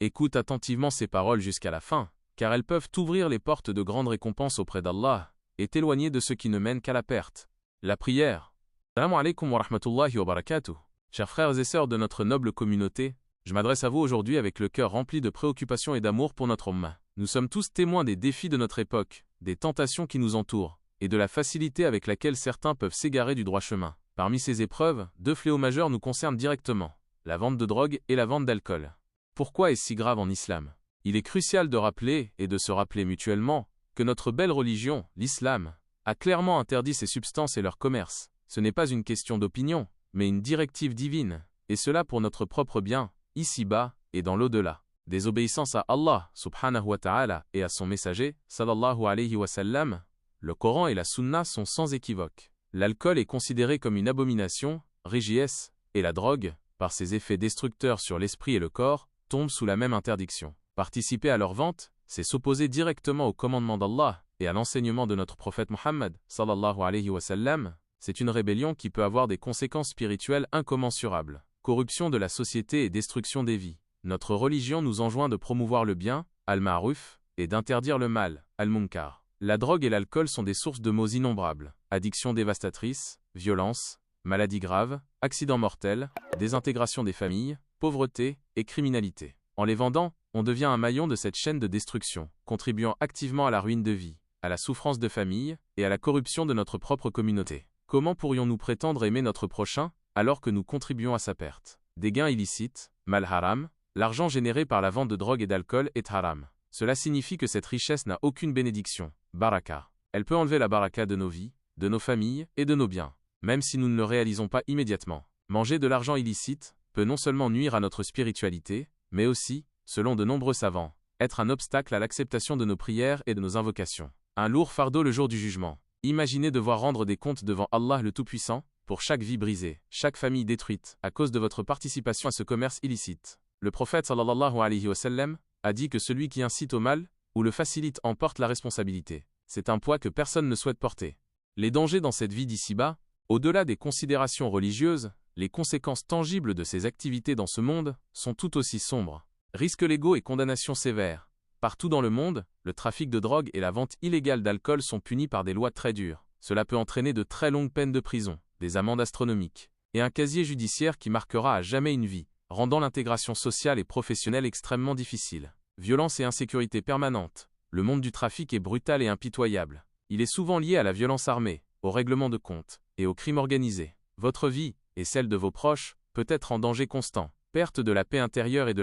Écoute attentivement ces paroles jusqu'à la fin, car elles peuvent t'ouvrir les portes de grandes récompenses auprès d'Allah, et t'éloigner de ce qui ne mène qu'à la perte. La prière. Assalamu alaikum wa rahmatullahi wa barakatuh. Chers frères et sœurs de notre noble communauté, je m'adresse à vous aujourd'hui avec le cœur rempli de préoccupation et d'amour pour notre ummah. Nous sommes tous témoins des défis de notre époque, des tentations qui nous entourent, et de la facilité avec laquelle certains peuvent s'égarer du droit chemin. Parmi ces épreuves, deux fléaux majeurs nous concernent directement, la vente de drogue et la vente d'alcool. Pourquoi est-ce si grave en islam? Il est crucial de rappeler, et de se rappeler mutuellement, que notre belle religion, l'islam, a clairement interdit ces substances et leur commerce. Ce n'est pas une question d'opinion, mais une directive divine, et cela pour notre propre bien, ici-bas et dans l'au-delà. Désobéissance à Allah, subhanahu wa ta'ala, et à son messager, sallallahu alayhi wa sallam, le Coran et la Sunna sont sans équivoque. L'alcool est considéré comme une abomination, RJS, et la drogue, par ses effets destructeurs sur l'esprit et le corps, tombe sous la même interdiction. Participer à leur vente, c'est s'opposer directement au commandement d'Allah et à l'enseignement de notre prophète Muhammad, sallallahu alayhi wa sallam. C'est une rébellion qui peut avoir des conséquences spirituelles incommensurables. Corruption de la société et destruction des vies. Notre religion nous enjoint de promouvoir le bien, al-ma'ruf, et d'interdire le mal, al-munkar. La drogue et l'alcool sont des sources de maux innombrables. Addiction dévastatrice, violence, maladies graves, accidents mortels, désintégration des familles, pauvreté et criminalité. En les vendant, on devient un maillon de cette chaîne de destruction, contribuant activement à la ruine de vie, à la souffrance de famille et à la corruption de notre propre communauté. Comment pourrions-nous prétendre aimer notre prochain alors que nous contribuons à sa perte? Des gains illicites, mal haram, l'argent généré par la vente de drogue et d'alcool est haram. Cela signifie que cette richesse n'a aucune bénédiction, baraka. Elle peut enlever la baraka de nos vies, de nos familles et de nos biens, même si nous ne le réalisons pas immédiatement. Manger de l'argent illicite peut non seulement nuire à notre spiritualité, mais aussi, selon de nombreux savants, être un obstacle à l'acceptation de nos prières et de nos invocations. Un lourd fardeau le jour du jugement. Imaginez devoir rendre des comptes devant Allah le Tout-Puissant, pour chaque vie brisée, chaque famille détruite, à cause de votre participation à ce commerce illicite. Le prophète sallallahu alayhi wa sallam a dit que celui qui incite au mal, ou le facilite en porte la responsabilité. C'est un poids que personne ne souhaite porter. Les dangers dans cette vie d'ici-bas, au-delà des considérations religieuses, les conséquences tangibles de ces activités dans ce monde, sont tout aussi sombres. Risques légaux et condamnations sévères. Partout dans le monde, le trafic de drogue et la vente illégale d'alcool sont punis par des lois très dures. Cela peut entraîner de très longues peines de prison, des amendes astronomiques, et un casier judiciaire qui marquera à jamais une vie, rendant l'intégration sociale et professionnelle extrêmement difficile. Violence et insécurité permanente. Le monde du trafic est brutal et impitoyable. Il est souvent lié à la violence armée, au règlement de comptes, et au crime organisé. Votre vie, et celle de vos proches, peut être en danger constant. Perte de la paix intérieure et de la